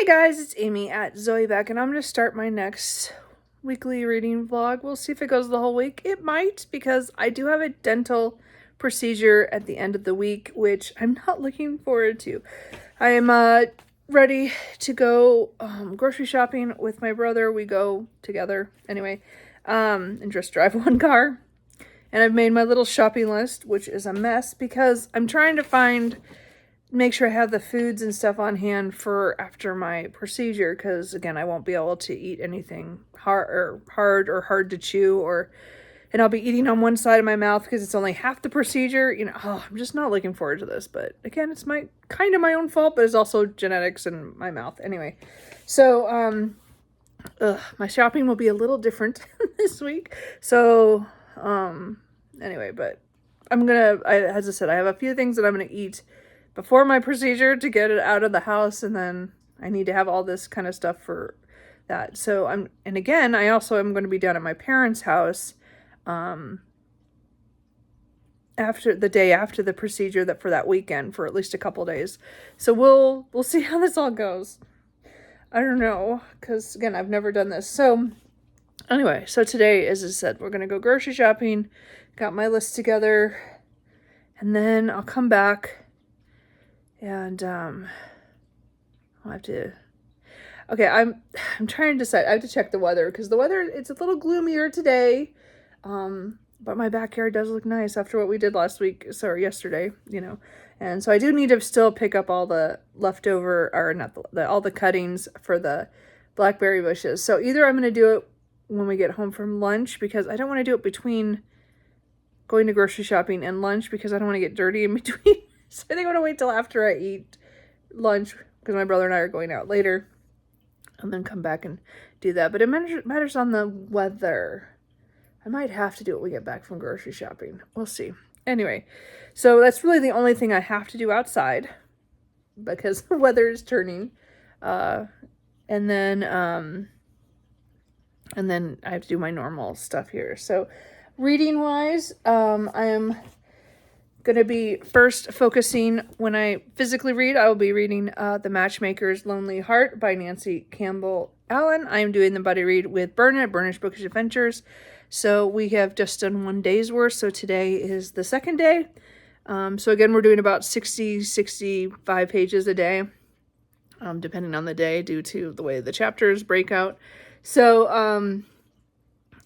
Hey guys, it's Amy at Zoe Beck, and I'm going to start my next weekly reading vlog. We'll see if it goes the whole week. It might, because I do have a dental procedure at the end of the week, which I'm not looking forward to. I am ready to go grocery shopping with my brother. We go together anyway, and just drive one car. And I've made my little shopping list, which is a mess because I'm trying to make sure I have the foods and stuff on hand for after my procedure, because again, I won't be able to eat anything hard or hard to chew, and I'll be eating on one side of my mouth because it's only half the procedure. I'm just not looking forward to this. But again, it's kind of my own fault, but it's also genetics in my mouth. Anyway, so my shopping will be a little different this week. So anyway, but as I said, I have a few things that I'm gonna eat before my procedure to get it out of the house, and then I need to have all this kind of stuff for that. So I also am going to be down at my parents' house after the procedure for that weekend for at least a couple days. So we'll see how this all goes. I don't know, because again, I've never done this. So anyway, so today, as I said, we're going to go grocery shopping. Got my list together, and then I'll come back. And I'll have to. Okay, I'm trying to decide. I have to check the weather, because the weather, it's a little gloomier today. But my backyard does look nice after what we did yesterday. And so I do need to still pick up all the leftover, or not all the cuttings for the blackberry bushes. So either I'm going to do it when we get home from lunch, because I don't want to do it between going to grocery shopping and lunch, because I don't want to get dirty in between. So I think I'm going to wait till after I eat lunch, because my brother and I are going out later, and then come back and do that. But it matters on the weather. I might have to do it when we get back from grocery shopping. We'll see. Anyway, so that's really the only thing I have to do outside, because the weather is turning. And then I have to do my normal stuff here. So reading wise, I am going to be first focusing, when I physically read, I will be reading The Matchmaker's Lonely Heart by Nancy Campbell Allen. I am doing the buddy read with Burnish Bookish Adventures. So we have just done one day's worth. So today is the second day. So again, we're doing about 65 pages a day, depending on the day, due to the way the chapters break out. So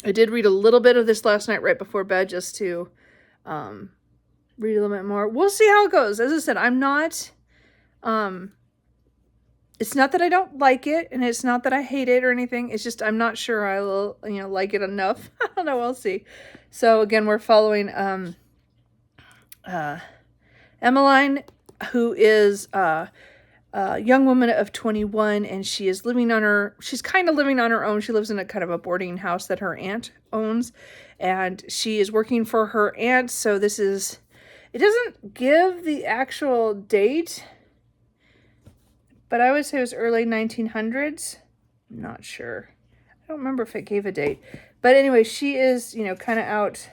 I did read a little bit of this last night right before bed, just to read a little bit more. We'll see how it goes. As I said, I'm not, it's not that I don't like it, and it's not that I hate it or anything. It's just, I'm not sure I will, like it enough. I don't know. We'll see. So again, we're following, Emmeline, who is, a young woman of 21, and she's kind of living on her own. She lives in a kind of a boarding house that her aunt owns, and she is working for her aunt. So it doesn't give the actual date, but I would say it was early 1900s. I'm not sure. I don't remember if it gave a date. But anyway, she is, kind of out.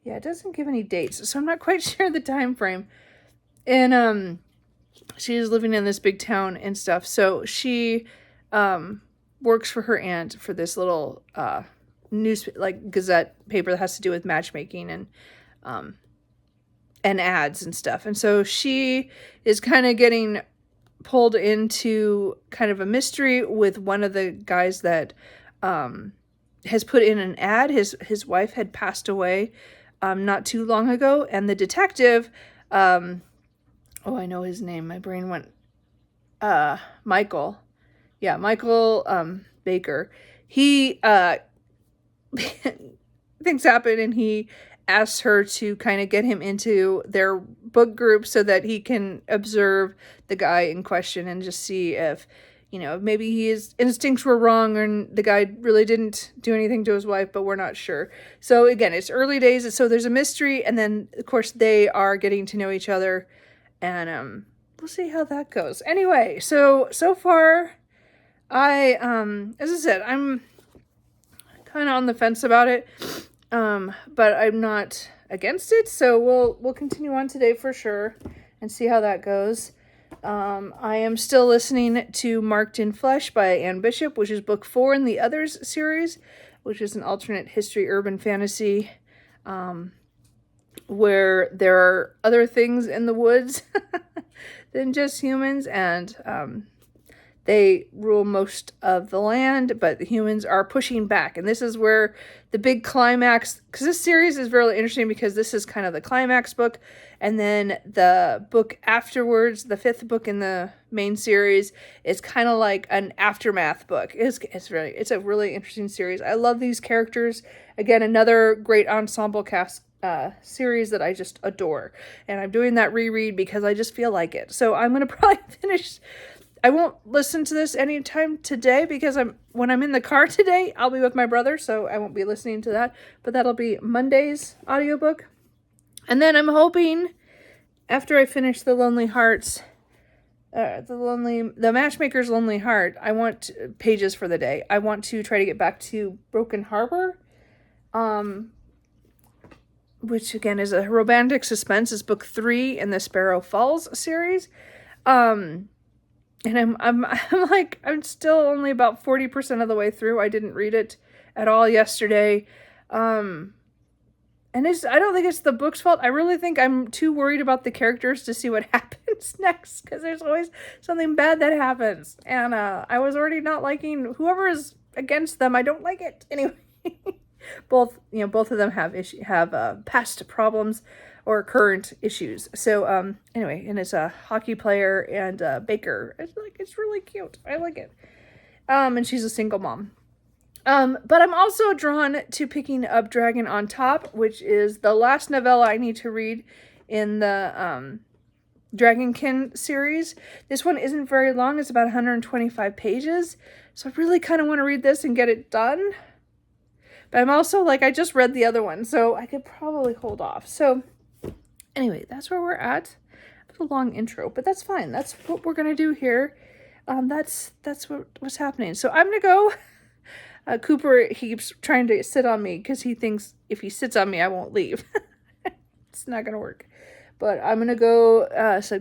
Yeah, it doesn't give any dates, so I'm not quite sure the time frame. And she is living in this big town and stuff. So she works for her aunt for this little Gazette paper that has to do with matchmaking and ads and stuff. And so she is kind of getting pulled into kind of a mystery with one of the guys that has put in an ad. His wife had passed away not too long ago, and the detective, I know his name. My brain went, Michael. Yeah, Michael Baker. He things happen, and he asks her to kind of get him into their book group so that he can observe the guy in question and just see if, maybe his instincts were wrong, or the guy really didn't do anything to his wife, but we're not sure. So again, it's early days, so there's a mystery, and then of course they are getting to know each other, and we'll see how that goes. Anyway, so far, as I said, I'm kind of on the fence about it. But I'm not against it, so we'll continue on today for sure and see how that goes. I am still listening to Marked in Flesh by Anne Bishop, which is book 4 in the Others series, which is an alternate history urban fantasy where there are other things in the woods than just humans, and they rule most of the land, but the humans are pushing back. And this is where the big climax, because this series is really interesting because this is kind of the climax book. And then the book afterwards, the 5th book in the main series, is kind of like an aftermath book. It's a really interesting series. I love these characters. Again, another great ensemble cast series that I just adore. And I'm doing that reread because I just feel like it. So I'm going to probably finish. I won't listen to this anytime today because when I'm in the car today, I'll be with my brother, so I won't be listening to that. But that'll be Monday's audiobook. And then I'm hoping after I finish The Lonely Hearts, the Matchmaker's Lonely Heart, I want pages for the day. I want to try to get back to Broken Harbor, which again is a romantic suspense. It's book 3 in the Sparrow Falls series. And I'm still only about 40% of the way through. I didn't read it at all yesterday. And I don't think it's the book's fault. I really think I'm too worried about the characters to see what happens next, because there's always something bad that happens. And I was already not liking whoever is against them. I don't like it. Anyway, both of them have past problems or current issues. So anyway, and it's a hockey player and a baker. It's really cute. I like it. And she's a single mom. But I'm also drawn to picking up Dragon on Top, which is the last novella I need to read in the Dragonkin series. This one isn't very long. It's about 125 pages. So I really kind of want to read this and get it done. But I'm also I just read the other one, so I could probably hold off. So anyway, that's where we're at. It's a long intro, but that's fine. That's what we're gonna do here. That's what's happening. So I'm gonna go. Cooper, he keeps trying to sit on me because he thinks if he sits on me, I won't leave. It's not gonna work. But I'm gonna go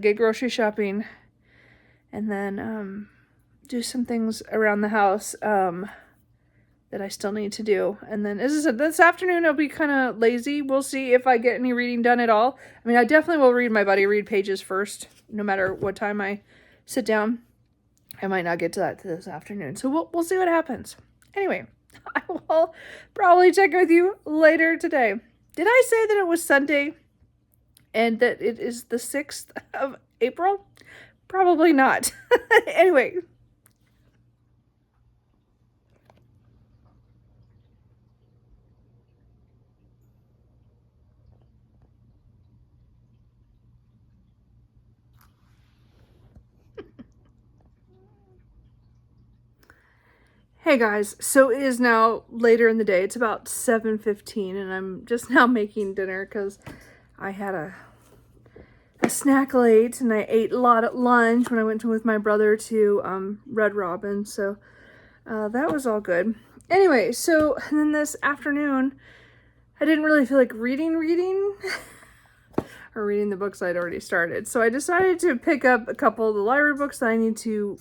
get grocery shopping, and then do some things around the house that I still need to do. And then, as I said, this afternoon I'll be kind of lazy. We'll see if I get any reading done at all. I mean, I definitely will read my buddy read pages first, no matter what time I sit down. I might not get to that this afternoon. So we'll see what happens. Anyway, I will probably check with you later today. Did I say that it was Sunday and that it is the 6th of April? Probably not. Anyway. Hey guys, so it is now later in the day. It's about 7:15 and I'm just now making dinner because I had a snack late and I ate a lot at lunch when I went with my brother to Red Robin, so that was all good. Anyway, so and then this afternoon I didn't really feel like reading or reading the books I'd already started, so I decided to pick up a couple of the library books that I need to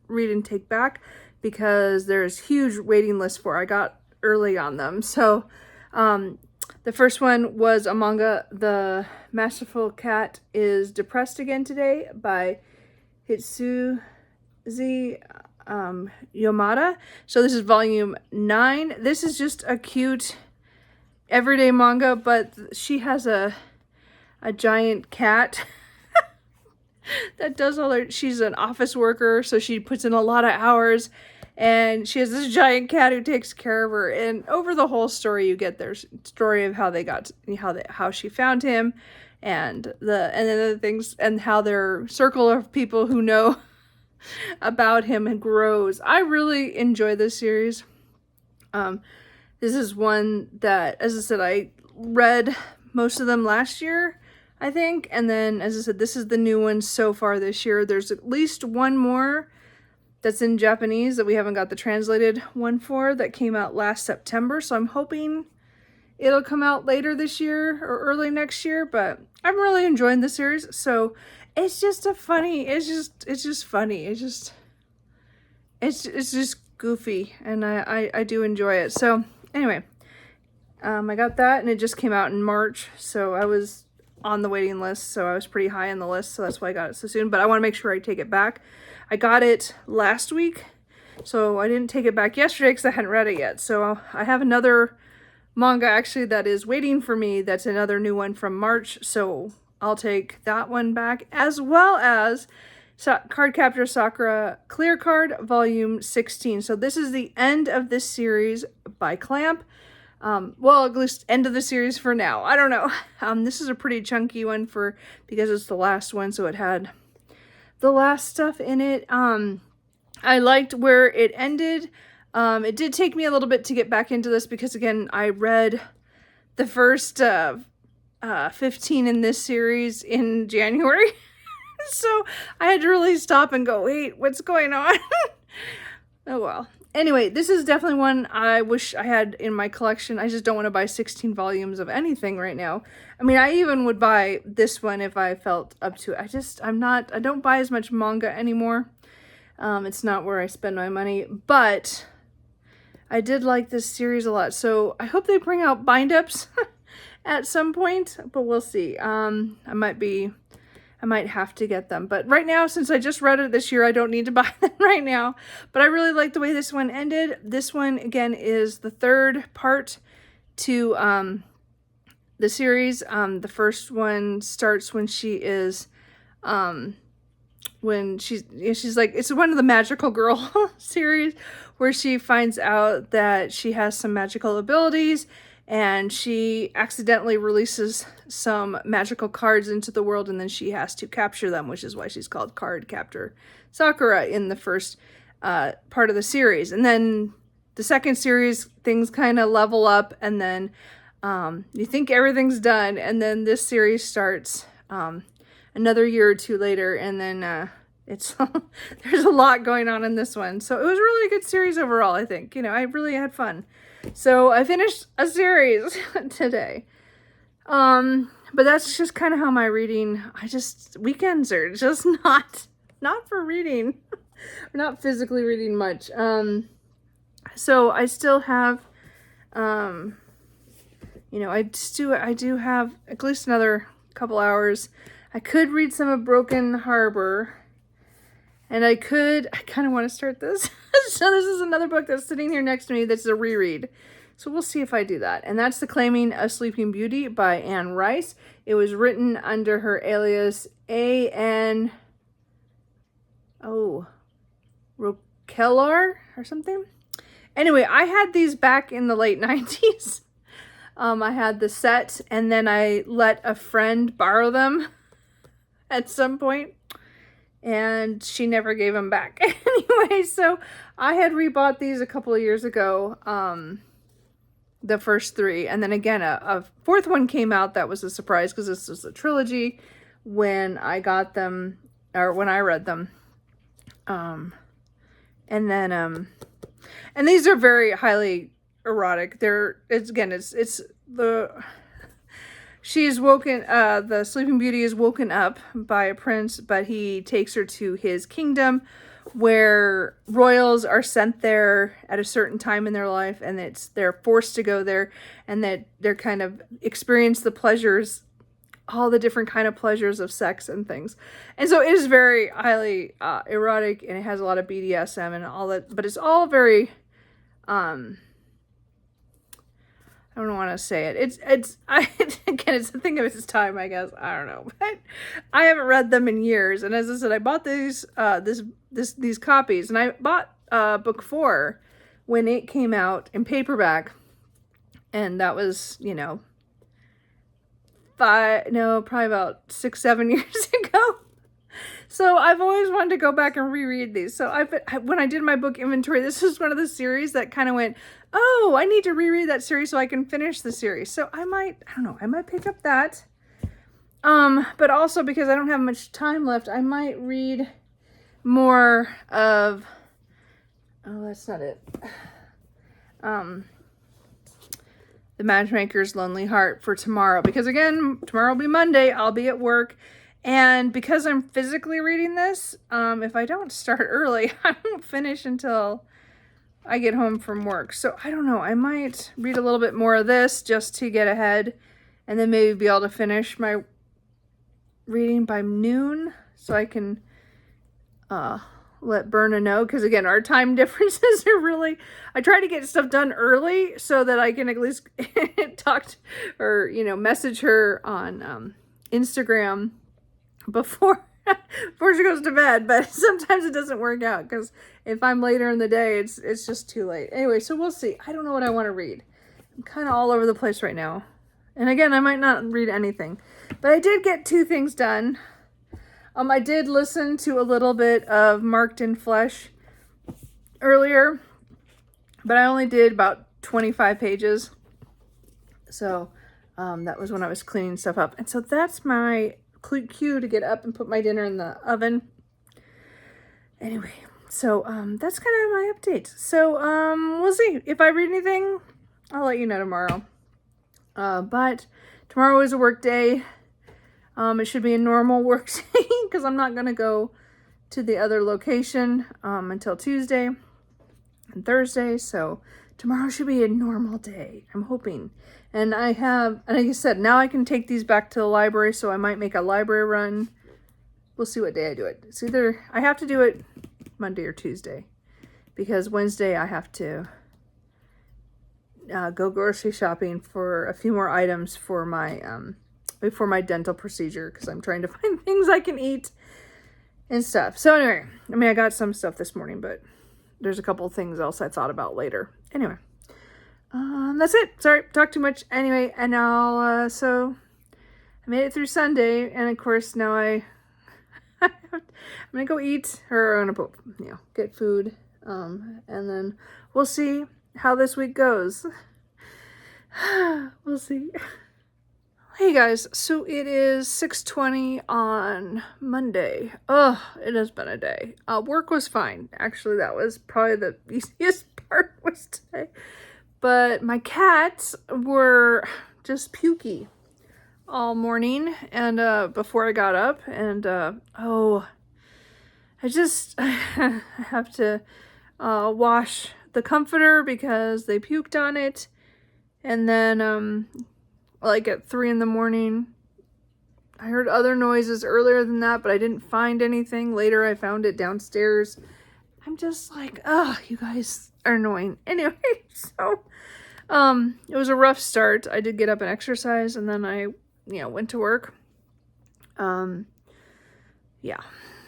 read and take back, because there's huge waiting lists for. I got early on them. So the first one was a manga, The Masterful Cat is Depressed Again Today by Hitsuzi Yamada. So this is volume 9. This is just a cute everyday manga, but she has a giant cat that does all her, she's an office worker, so she puts in a lot of hours, and she has this giant cat who takes care of her. And over the whole story, you get their story of how they got, how she found him, and then the things, and how their circle of people who know about him grows. I really enjoy this series. This is one that, as I said, I read most of them last year, I think, and then, as I said, this is the new one so far this year. There's at least one more that's in Japanese that we haven't got the translated one for, that came out last September, so I'm hoping it'll come out later this year or early next year, but I'm really enjoying the series. So it's just a funny, it's just funny. It's just goofy, and I do enjoy it. So anyway, I got that, and it just came out in March, so I was on the waiting list, so I was pretty high on the list, so that's why I got it so soon. But I want to make sure I take it back. I got it last week, so I didn't take it back yesterday because I hadn't read it yet. So I have another manga actually that is waiting for me. That's another new one from March, so I'll take that one back, as well as Cardcaptor Sakura Clear Card Volume 16. So this is the end of this series by Clamp. Well, at least end of the series for now. I don't know. This is a pretty chunky one because it's the last one, so it had the last stuff in it. I liked where it ended. It did take me a little bit to get back into this because, again, I read the first 15 in this series in January. So I had to really stop and go, wait, what's going on? Oh, well. Anyway, this is definitely one I wish I had in my collection. I just don't want to buy 16 volumes of anything right now. I mean, I even would buy this one if I felt up to it. I don't buy as much manga anymore. It's not where I spend my money, but I did like this series a lot. So I hope they bring out bind-ups at some point, but we'll see. I might have to get them. But right now, since I just read it this year, I don't need to buy them right now. But I really like the way this one ended. This one, again, is the third part to the series. The first one starts when she is, she's like, it's one of the Magical Girl series where she finds out that she has some magical abilities, and she accidentally releases some magical cards into the world, and then she has to capture them, which is why she's called Cardcaptor Sakura in the first part of the series. And then the second series, things kind of level up, and then you think everything's done, and then this series starts another year or two later, and then it's there's a lot going on in this one. So it was really a good series overall, I think. I really had fun. So I finished a series today. But that's just kind of how my reading, weekends are just not for reading. I'm not physically reading much. So I still have, I do have at least another couple hours. I could read some of Broken Harbor, and I kind of want to start this. So this is another book that's sitting here next to me that's a reread. So we'll see if I do that. And that's The Claiming of Sleeping Beauty by Anne Rice. It was written under her alias A.N. Roquelaure or something. Anyway, I had these back in the late 90s. I had the set, and then I let a friend borrow them at some point, and she never gave them back. Anyway, so I had rebought these a couple of years ago, the first three, and then again a fourth one came out that was a surprise because this was a trilogy when I got them, or when I read them. And these are very highly erotic. She's woken, the Sleeping Beauty is woken up by a prince, but he takes her to his kingdom where royals are sent there at a certain time in their life, and they're forced to go there, and that they're kind of experience the pleasures, all the different kind of pleasures of sex and things. And so it is very highly erotic, and it has a lot of BDSM and all that, but it's all very, I don't want to say it. It's a thing of its time, I guess. I don't know, but I haven't read them in years. And as I said, I bought these copies, and I bought book 4 when it came out in paperback, and that was probably about 6-7 years ago. So I've always wanted to go back and reread these. So when I did my book inventory, this was one of the series that kind of went, oh, I need to reread that series so I can finish the series. So I might pick up that. But also because I don't have much time left, I might read more of, that's not it. The Matchmaker's Lonely Heart for tomorrow. Because again, tomorrow will be Monday. I'll be at work. And because I'm physically reading this, if I don't start early, I won't finish until I get home from work. So I don't know. I might read a little bit more of this just to get ahead, and then maybe be able to finish my reading by noon so I can let Berna know. Because again, our time differences are really... I try to get stuff done early so that I can at least talk to, or, you know, message her on Instagram before she goes to bed. But sometimes it doesn't work out because if I'm later in the day, it's just too late. Anyway, so we'll see. I don't know what I want to read. I'm kind of all over the place right now. And again, I might not read anything. But I did get 2 things done. I did listen to a little bit of Marked in Flesh earlier, but I only did about 25 pages. So that was when I was cleaning stuff up. And so that's my cue to get up and put my dinner in the oven. Anyway, so that's kind of my update. So we'll see. If I read anything, I'll let you know tomorrow. But tomorrow is a work day. It should be a normal work day because I'm not going to go to the other location until Tuesday and Thursday. So tomorrow should be a normal day, I'm hoping. And like I said, now I can take these back to the library, so I might make a library run. We'll see what day I do it. It's either I have to do it Monday or Tuesday because Wednesday I have to go grocery shopping for a few more items for my before my dental procedure, because I'm trying to find things I can eat and stuff. So anyway, I mean, I got some stuff this morning, but there's a couple of things else I thought about later. Anyway, that's it. Sorry, talk too much. Anyway, and now, so I made it through Sunday, and of course now I'm gonna go eat, or I'm gonna get food, and then we'll see how this week goes. We'll see. Hey guys, so it is 6:20 on Monday. Ugh, it has been a day. Work was fine. Actually, that was probably the easiest part was today. But my cats were just pukey all morning and before I got up. And I have to wash the comforter because they puked on it. And then like at 3 in the morning. I heard other noises earlier than that, but I didn't find anything. Later, I found it downstairs. I'm just like, ugh, you guys are annoying. Anyway, so it was a rough start. I did get up and exercise, and then I, went to work. Yeah.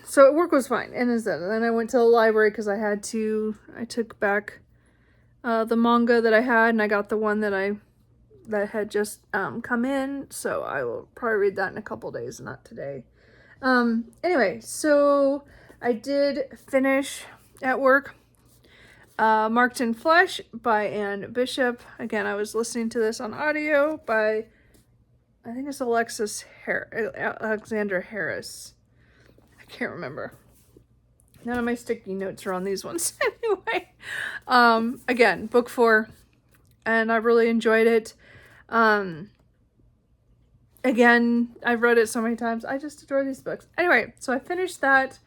So work was fine. And then I went to the library because I took back the manga that I had, and I got the one that had just come in, so I will probably read that in a couple days, not today. Anyway, so I did finish at work Marked in Flesh by Anne Bishop. Again, I was listening to this on audio by, I think it's Alexandra Harris. I can't remember. None of my sticky notes are on these ones. Anyway, again, book 4, and I really enjoyed it. Again, I've read it so many times. I just adore these books. Anyway, so I finished that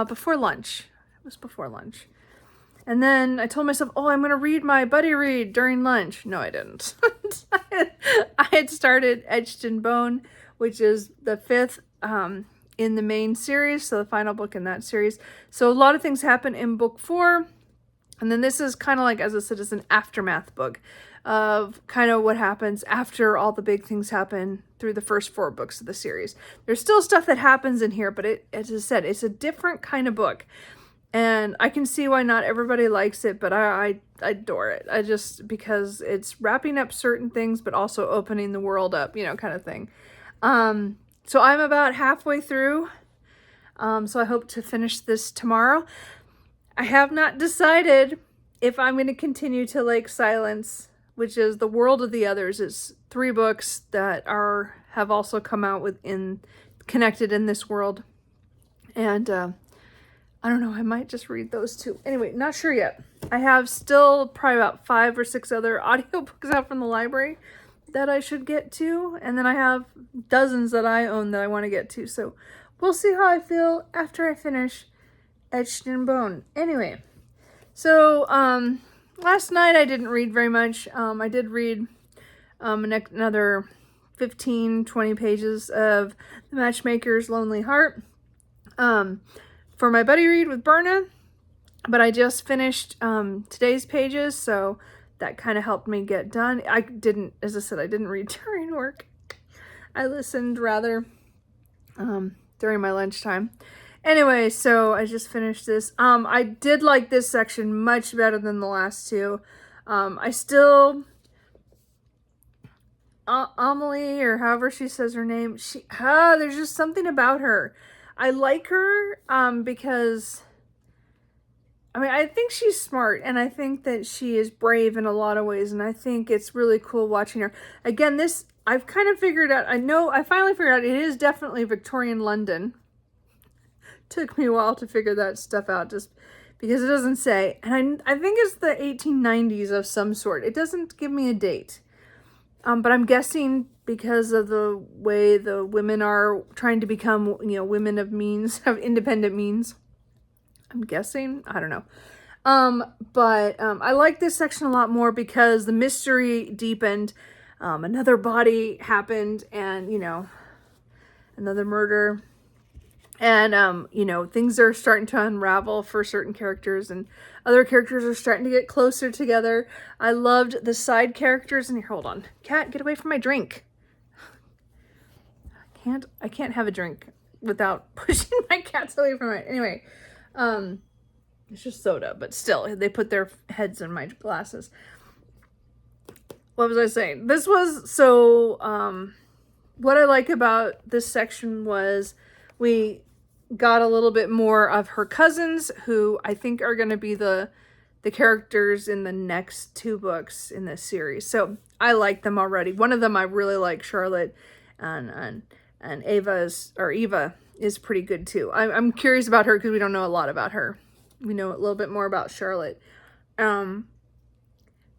before lunch. It was before lunch. And then I told myself, I'm going to read my buddy read during lunch. No, I didn't. I had started Etched in Bone, which is the 5th in the main series, so the final book in that series. So a lot of things happen in book 4. And then this is kind of like, as I said, it's an aftermath book of kind of what happens after all the big things happen through the first 4 books of the series. There's still stuff that happens in here, but as I said, it's a different kind of book. And I can see why not everybody likes it, but I adore it. Because it's wrapping up certain things, but also opening the world up, kind of thing. So I'm about halfway through. So I hope to finish this tomorrow. I have not decided if I'm going to continue to Lake Silence, which is The World of the Others. It's 3 books that have also come out connected in this world. And I don't know, I might just read those 2. Anyway, not sure yet. I have still probably about 5 or 6 other audiobooks out from the library that I should get to, and then I have dozens that I own that I want to get to. So we'll see how I feel after I finish Etched in Bone. Anyway, so last night I didn't read very much. I did read another 15-20 pages of The Matchmaker's Lonely Heart for my buddy read with Berna, but I just finished today's pages, so that kind of helped me get done. I didn't, as I said, I didn't read during work. I listened rather during my lunchtime. Anyway, so I just finished this. I did like this section much better than the last two. I still, Amelie, or however she says her name, there's just something about her. I like her because, I mean, I think she's smart, and I think that she is brave in a lot of ways, and I think it's really cool watching her. Again, this, I've kind of figured out, I finally figured out it is definitely Victorian London. Took me a while to figure that stuff out just because it doesn't say. And I think it's the 1890s of some sort. It doesn't give me a date. But I'm guessing because of the way the women are trying to become, women of means, of independent means. I'm guessing. I don't know. But I like this section a lot more because the mystery deepened. Another body happened and, another murder. And, things are starting to unravel for certain characters, and other characters are starting to get closer together. I loved the side characters. And here, hold on. Cat, get away from my drink. I can't have a drink without pushing my cats away from it. Anyway, it's just soda, but still, they put their heads in my glasses. What was I saying? This was, so, what I like about this section was we got a little bit more of her cousins, who I think are going to be the characters in the next two books in this series. So I like them already. One of them I really like, Charlotte, and Eva is pretty good too. I'm curious about her because we don't know a lot about her. We know a little bit more about Charlotte. And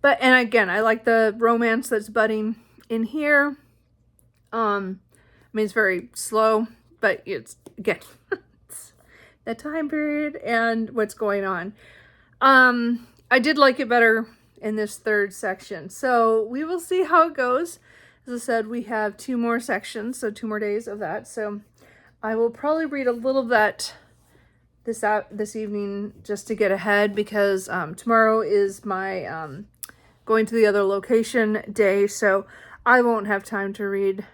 again, I like the romance that's budding in here. I mean, it's very slow, but it's, again, it's the time period and what's going on. I did like it better in this third section. So we will see how it goes. As I said, we have 2 more sections, so 2 more days of that. So I will probably read a little bit this evening just to get ahead, because tomorrow is my going to the other location day, so I won't have time to read.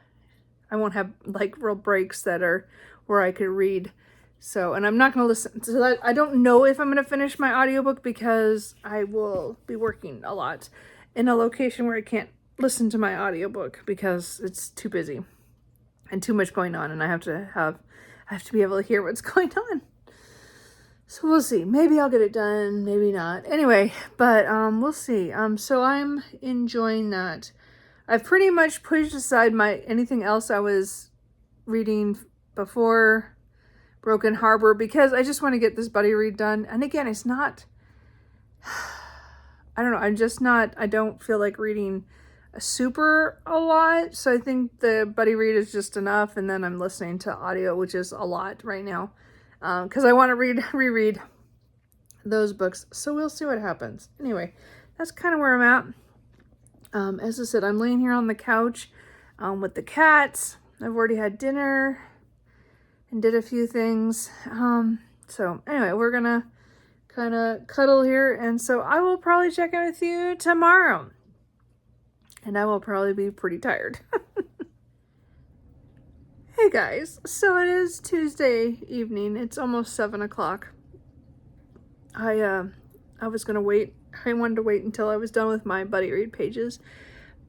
I won't have like real breaks that are where I could read. So, and I'm not going to listen to that. I don't know if I'm going to finish my audiobook because I will be working a lot in a location where I can't listen to my audiobook because it's too busy and too much going on, and I have to be able to hear what's going on. So we'll see. Maybe I'll get it done, maybe not. Anyway, but we'll see. So I'm enjoying that. I've pretty much pushed aside anything else I was reading before Broken Harbor because I just want to get this buddy read done. And again, it's not, I don't know, I don't feel like reading a lot. So I think the buddy read is just enough. And then I'm listening to audio, which is a lot right now. Because I want to reread those books. So we'll see what happens. Anyway, that's kind of where I'm at. As I said, I'm laying here on the couch with the cats. I've already had dinner and did a few things. So anyway, we're going to kind of cuddle here. And so I will probably check in with you tomorrow. And I will probably be pretty tired. Hey guys, so it is Tuesday evening. It's almost 7 o'clock. I was gonna wait. I wanted to wait until I was done with my buddy read pages,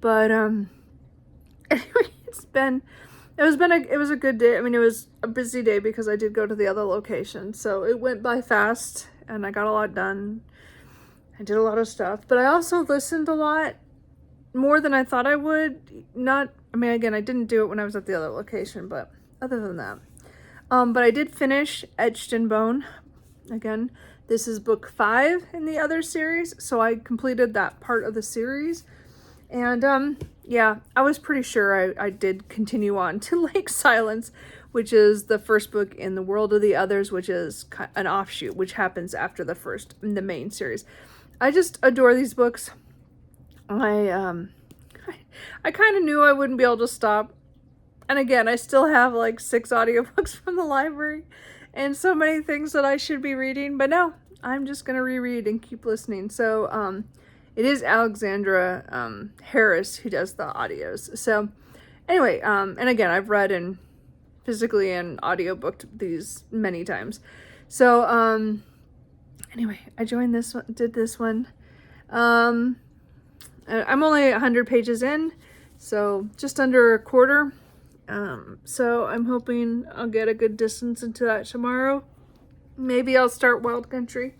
but anyway, it was a good day. I mean, it was a busy day because I did go to the other location, so it went by fast, and I got a lot done. I did a lot of stuff, but I also listened a lot more than I thought I would. I mean, again, I didn't do it when I was at the other location, but other than that. But I did finish Etched in Bone. Again, this is book 5 in the other series, so I completed that part of the series. And yeah, I was pretty sure I did continue on to Lake Silence, which is the first book in the World of the Others, which is an offshoot, which happens after the first, in the main series. I just adore these books. I kind of knew I wouldn't be able to stop. And again, I still have like 6 audiobooks from the library and so many things that I should be reading, but no, I'm just going to reread and keep listening. So, it is Alexandra Harris who does the audios. So, anyway, and again, I've read and physically and audiobooked these many times. So, anyway, I joined this one, did this one. I'm only 100 pages in, so just under a quarter. So I'm hoping I'll get a good distance into that tomorrow. Maybe I'll start Wild Country.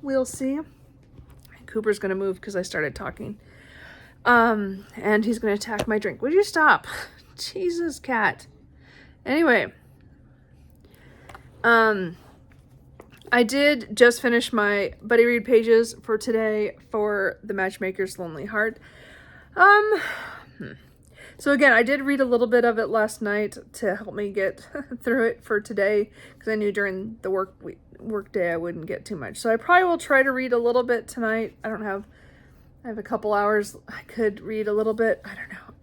We'll see. Cooper's gonna move because I started talking. And he's gonna attack my drink. Would you stop? Jesus, cat. Anyway. I did just finish my buddy read pages for today for The Matchmaker's Lonely Heart. So again, I did read a little bit of it last night to help me get through it for today, because I knew during the work day I wouldn't get too much. So I probably will try to read a little bit tonight. I have a couple hours. I could read a little bit. I don't know.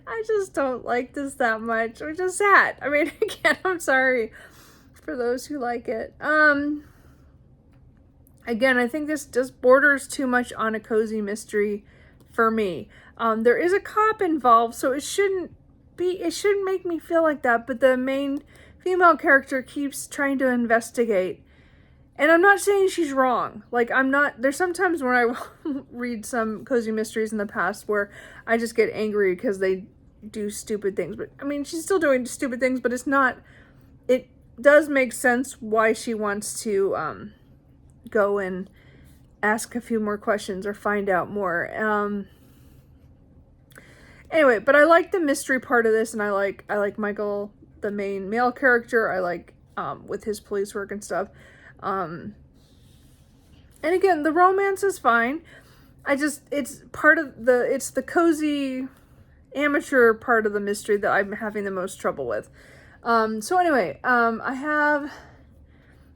I just don't like this that much, which is sad. I mean, again, I'm sorry for those who like it. Again, I think this just borders too much on a cozy mystery for me. There is a cop involved, so it shouldn't make me feel like that, but the main female character keeps trying to investigate. And I'm not saying she's wrong. Like, there's sometimes when I read some cozy mysteries in the past where I just get angry because they do stupid things. But, I mean, she's still doing stupid things, but it does make sense why she wants to, go and ask a few more questions or find out more. Anyway, but I like the mystery part of this, and I like Michael, the main male character. I like, with his police work and stuff. And again, the romance is fine. It's the cozy amateur part of the mystery that I'm having the most trouble with. So anyway, I have,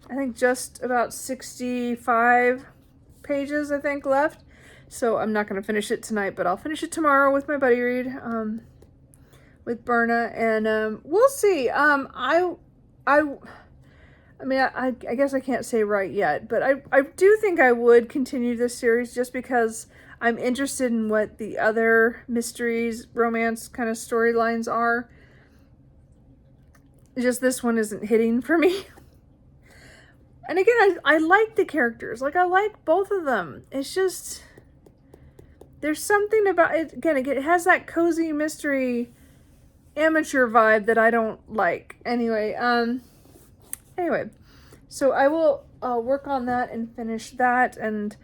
I think, just about 65 pages, I think, left. So I'm not going to finish it tonight, but I'll finish it tomorrow with my buddy read, with Berna, and, we'll see. I mean, I guess I can't say right yet, but I do think I would continue this series just because I'm interested in what the other mysteries, romance kind of storylines are. Just this one isn't hitting for me. And again, I like the characters. Like, I like both of them. It's just, there's something about it. Again, it has that cozy mystery amateur vibe that I don't like. Anyway, so I will work on that and finish that, and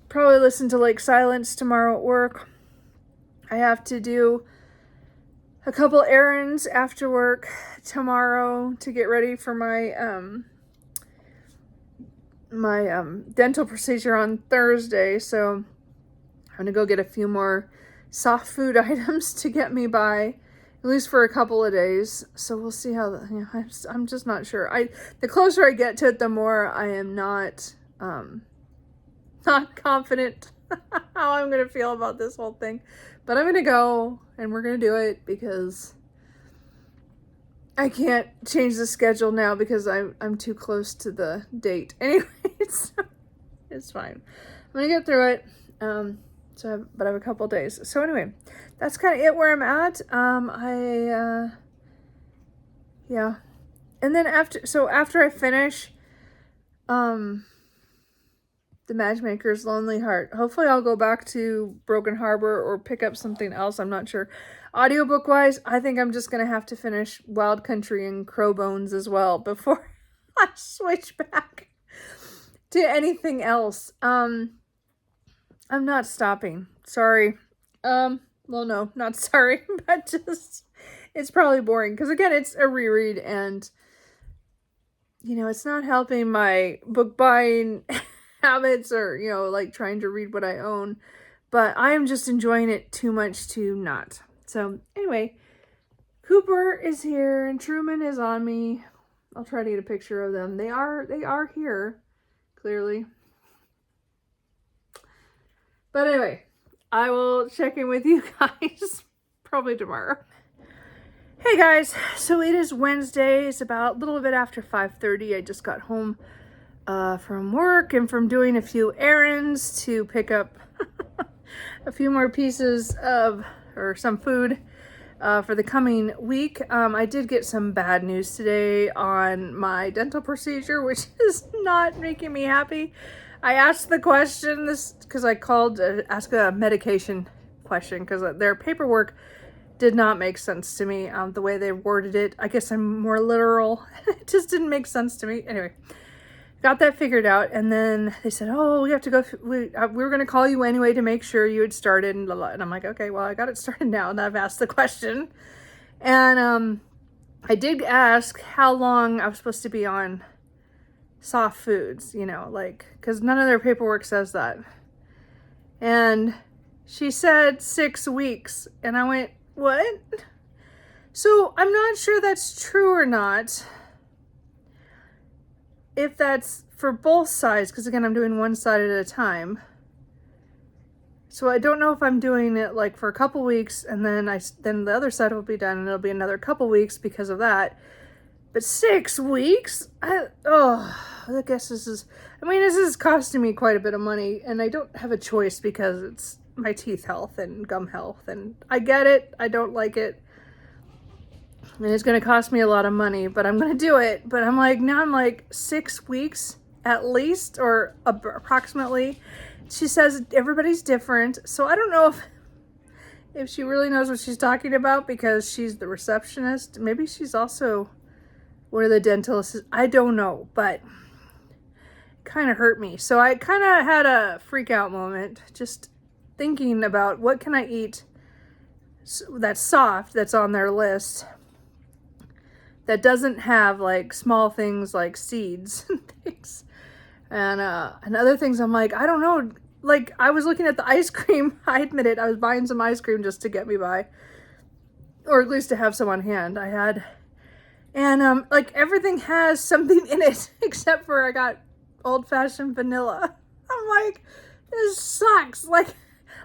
probably listen to Lake Silence tomorrow at work. I have to do a couple errands after work tomorrow to get ready for my dental procedure on Thursday. So I'm gonna go get a few more soft food items to get me by, at least for a couple of days. So we'll see how, I'm just not sure. The closer I get to it, the more I am not confident how I'm going to feel about this whole thing. But I'm going to go, and we're going to do it, because I can't change the schedule now because I'm too close to the date. Anyways, it's fine. I'm going to get through it. But I have a couple days. So anyway, that's kind of it where I'm at. Yeah. And then after I finish, The Matchmaker's Lonely Heart, hopefully I'll go back to Broken Harbor or pick up something else. I'm not sure. Audiobook wise, I think I'm just going to have to finish Wild Country and Crowbones as well before I switch back to anything else. I'm not stopping. Sorry. Well, no, not sorry, but just, it's probably boring. Because again, it's a reread, and, it's not helping my book buying habits or, you know, like trying to read what I own. But I am just enjoying it too much to not. So anyway, Cooper is here and Truman is on me. I'll try to get a picture of them. They are here, clearly. But anyway, I will check in with you guys probably tomorrow. Hey guys, so it is Wednesday. It's about a little bit after 5:30. I just got home from work and from doing a few errands to pick up a few more pieces of, or some food for the coming week. I did get some bad news today on my dental procedure, which is not making me happy. I asked the question this because I called to ask a medication question because their paperwork did not make sense to me. The way they worded it, I guess I'm more literal. It just didn't make sense to me. Anyway, got that figured out, and then they said, "Oh, we have to go. We were going to call you anyway to make sure you had started." And, blah, blah. And I'm like, "Okay, well, I got it started now, and I've asked the question." And I did ask how long I was supposed to be on soft foods, you know, like, because none of their paperwork says that. And she said 6 weeks, and I went, "What?" So I'm not sure that's true or not. If that's for both sides, because again, I'm doing one side at a time. So I don't know if I'm doing it like for a couple weeks and then the other side will be done and it'll be another couple weeks because of that. But 6 weeks? I guess this is costing me quite a bit of money, and I don't have a choice because it's my teeth health and gum health, and I get it. I don't like it. And it's going to cost me a lot of money, but I'm going to do it. But I'm like 6 weeks at least, or approximately. She says everybody's different. So I don't know if she really knows what she's talking about because she's the receptionist. Maybe she's also one of the dentists. I don't know, but it kind of hurt me. So I kind of had a freak out moment just thinking about what can I eat that's soft, that's on their list, that doesn't have like small things like seeds and things. And other things I'm like, I don't know. Like I was looking at the ice cream. I admit it. I was buying some ice cream just to get me by. Or at least to have some on hand. I had. And like everything has something in it except for I got old-fashioned vanilla. I'm like, this sucks. Like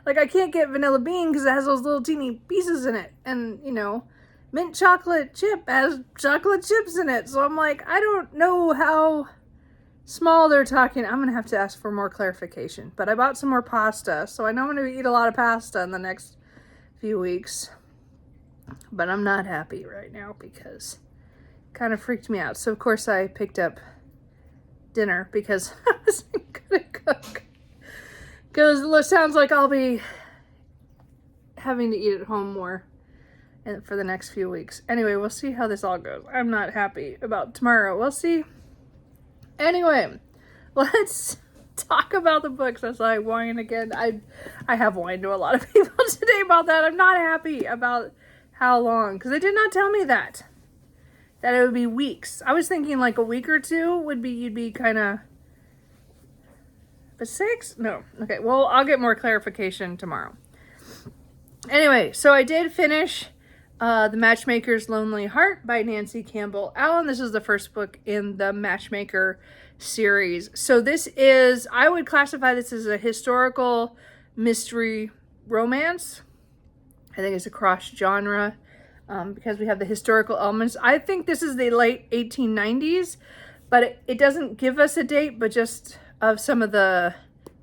I can't get vanilla bean because it has those little teeny pieces in it. And, you know, mint chocolate chip has chocolate chips in it. So I'm like, I don't know how small they're talking. I'm going to have to ask for more clarification. But I bought some more pasta. So I know I'm going to eat a lot of pasta in the next few weeks. But I'm not happy right now because it kind of freaked me out. So, of course, I picked up dinner because I wasn't going to cook. Because it sounds like I'll be having to eat at home more for the next few weeks. Anyway, we'll see how this all goes. I'm not happy about tomorrow. We'll see. Anyway, let's talk about the books. That's why I whine again. I have whined to a lot of people today about that. I'm not happy about how long, because they did not tell me that it would be weeks. I was thinking like a week or two would be, you'd be kind of, but 6? No. Okay, well, I'll get more clarification tomorrow. Anyway, so I did finish The Matchmaker's Lonely Heart by Nancy Campbell Allen. This is the first book in the Matchmaker series. So this is, I would classify this as a historical mystery romance. I think it's a cross genre because we have the historical elements. I think this is the late 1890s, but it doesn't give us a date, but just of some of the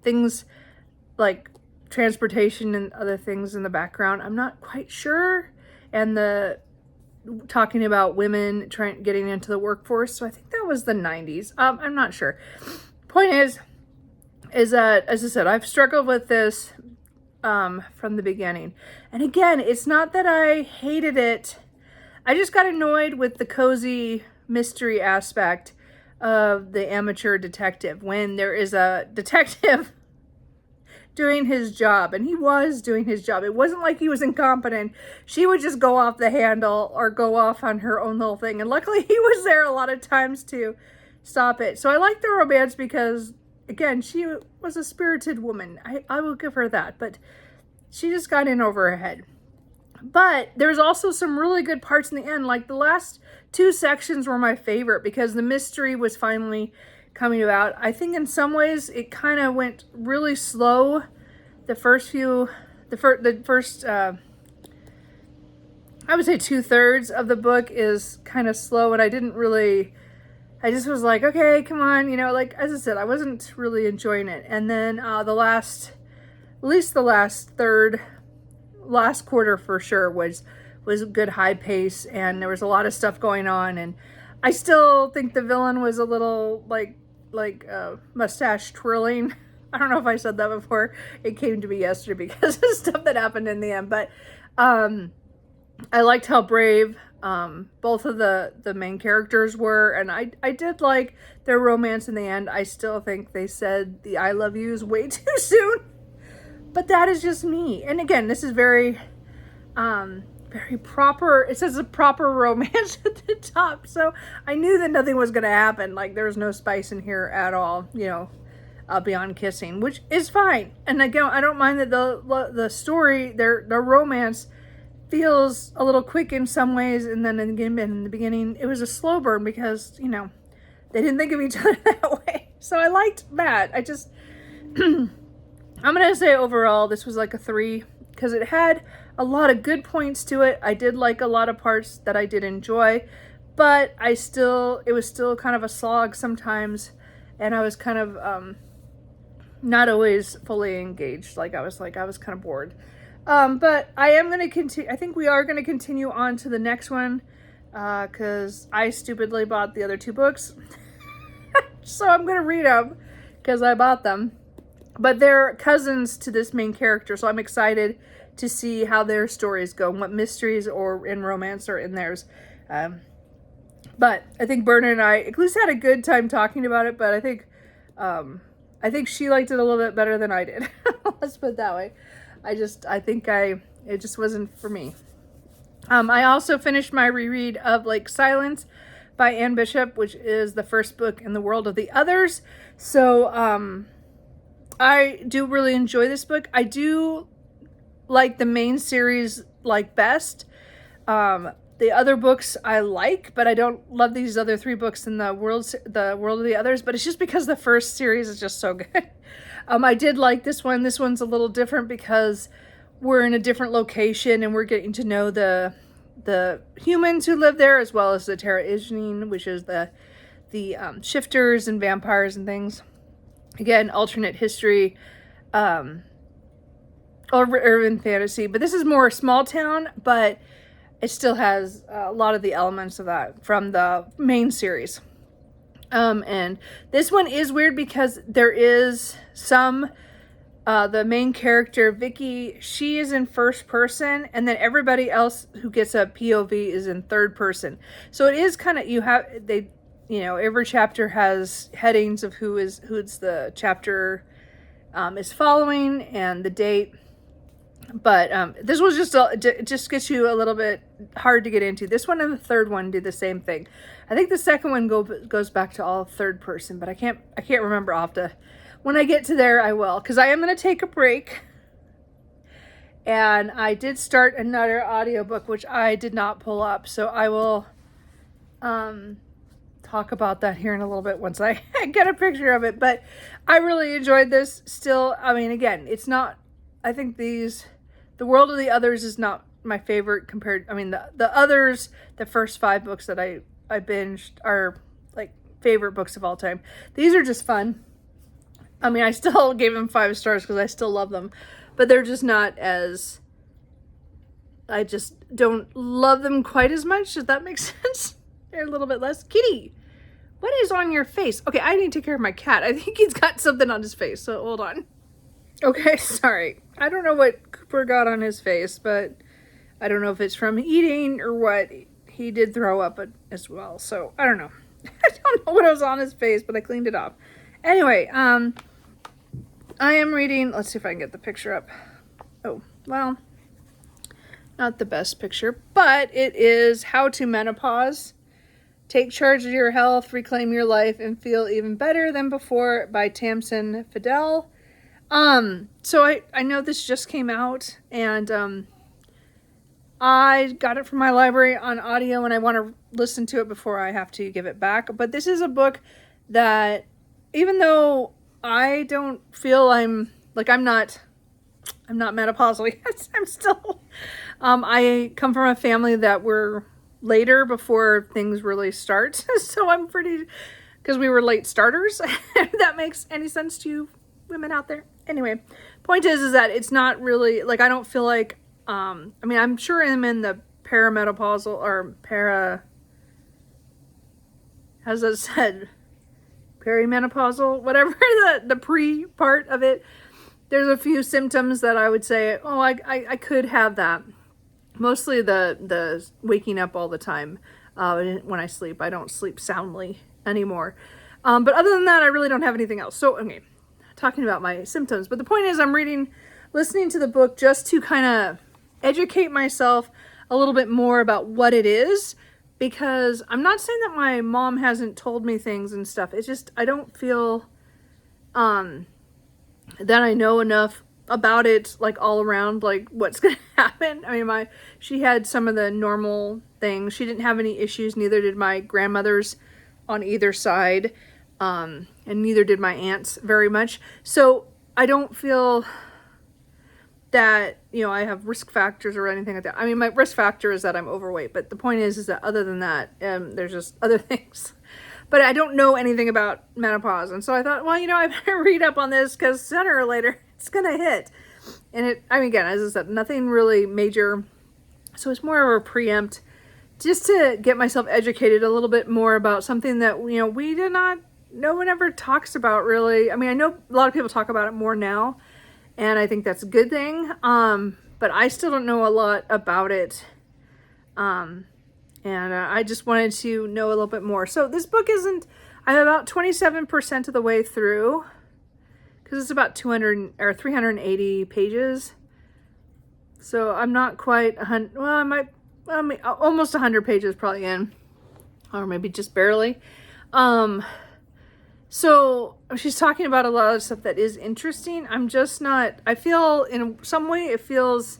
things like transportation and other things in the background. I'm not quite sure. And the talking about women getting into the workforce. So I think that was the 90s. I'm not sure. Point is that, as I said, I've struggled with this from the beginning. And again, it's not that I hated it. I just got annoyed with the cozy mystery aspect of the amateur detective when there is a detective doing his job, and he was doing his job. It wasn't like he was incompetent. She would just go off the handle or go off on her own little thing, and luckily he was there a lot of times to stop it. So I like the romance because again, she was a spirited woman. I will give her that, but she just got in over her head. But there's also some really good parts in the end. Like the last 2 sections were my favorite because the mystery was finally coming about. I think in some ways it kind of went really slow. The first, I would say 2/3 of the book is kind of slow, and I just was like, okay, come on, like, as I said, I wasn't really enjoying it. And then at least the last third, last quarter for sure was a good high pace, and there was a lot of stuff going on, and I still think the villain was a little like mustache twirling. I don't know if I said that before. It came to me yesterday because of stuff that happened in the end, but I liked how brave both of the main characters were, and I did like their romance in the end. I still think they said the I love yous way too soon, but that is just me. And again, this is very very proper. It says a proper romance at the top, so I knew that nothing was going to happen. Like, there was no spice in here at all, beyond kissing, which is fine. And again, I don't mind that the story, their romance feels a little quick in some ways, and then in the beginning it was a slow burn because they didn't think of each other that way. So I liked that. I just I'm gonna say overall this was like a 3 because it had a lot of good points to it. I did like a lot of parts that I did enjoy, but it was still kind of a slog sometimes, and I was kind of not always fully engaged. I was kind of bored. But I am going to continue. I think we are going to continue on to the next one, because I stupidly bought the other 2 books. So I'm going to read them because I bought them, but they're cousins to this main character. So I'm excited to see how their stories go and what mysteries or in romance are in theirs. But I think Berna and I at least had a good time talking about it, but I think she liked it a little bit better than I did. Let's put it that way. It just wasn't for me. I also finished my reread of Lake Silence by Anne Bishop, which is the first book in the World of the Others. So, I do really enjoy this book. I do like the main series best. The other books I like, but I don't love these other 3 books in the World of the Others, but it's just because the first series is just so good. I did like this one. This one's a little different because we're in a different location and we're getting to know the humans who live there, as well as the Terra Ijnin, which is the shifters and vampires and things. Again, alternate history, or urban fantasy, but this is more small town, but it still has a lot of the elements of that from the main series. And this one is weird because there is the main character, Vicky, she is in first person, and then everybody else who gets a POV is in third person. So it is kind of, every chapter has headings of who's the chapter is following and the date. But this was just gets you a little bit hard to get into. This one and the third one do the same thing. I think the second one goes back to all third person, but I can't remember. I'll have to, when I get to there, I will, because I am going to take a break. And I did start another audiobook, which I did not pull up, so I will talk about that here in a little bit once I get a picture of it. But I really enjoyed this. Still, I mean, again, it's not. I think the World of the Others is not my favorite compared. I mean, the others, the first 5 books that I binged are like favorite books of all time. These are just fun. I mean, I still gave them 5 stars because I still love them, but they're just not as. I just don't love them quite as much. Does that make sense? They're a little bit less. Kitty, what is on your face? Okay, I need to take care of my cat. I think he's got something on his face, so hold on. Okay, sorry. I don't know what Cooper got on his face, but I don't know if it's from eating or what. He did throw up as well, so I don't know. I don't know what was on his face, but I cleaned it off. Anyway, I am reading, let's see if I can get the picture up. Oh, well, not the best picture, but it is How to Menopause Take Charge of Your Health, Reclaim Your Life, and Feel Even Better Than Before by Tamsin Fadal. So I know this just came out, and I got it from my library on audio, and I want to listen to it before I have to give it back. But this is a book that, even though I don't feel I'm not menopausal yet, I'm still, I come from a family that were later before things really start. So I'm pretty, because we were late starters, if that makes any sense to you women out there. Anyway, point is that it's not really, like, I don't feel like, I mean, I'm sure I'm in the perimenopausal, or how's that said? Perimenopausal, whatever, the pre part of it. There's a few symptoms that I would say, oh, I could have that. Mostly the waking up all the time when I sleep. I don't sleep soundly anymore. But other than that, I really don't have anything else. So, okay, talking about my symptoms. But the point is, I'm listening to the book just to kind of educate myself a little bit more about what it is. Because I'm not saying that my mom hasn't told me things and stuff. It's just, I don't feel that I know enough about it, like, all around, like, what's gonna happen. I mean, she had some of the normal things. She didn't have any issues, neither did my grandmothers on either side, and neither did my aunts very much. So I don't feel that, you know, I have risk factors or anything like that. I mean, my risk factor is that I'm overweight, but the point is that other than that, there's just other things. But I don't know anything about menopause. And so I thought, well, you know, I better read up on this, because sooner or later it's going to hit. And I mean, again, as I said, nothing really major. So it's more of a preempt, just to get myself educated a little bit more about something that, you know, no one ever talks about really. I mean, I know a lot of people talk about it more now, and I think that's a good thing. But I still don't know a lot about it. And I just wanted to know a little bit more. So this book I'm about 27% of the way through, because it's about 200 or 380 pages. So I'm not quite 100, well, I mean, almost 100 pages probably in, or maybe just barely. So she's talking about a lot of stuff that is interesting. I'm just not, I feel in some way it feels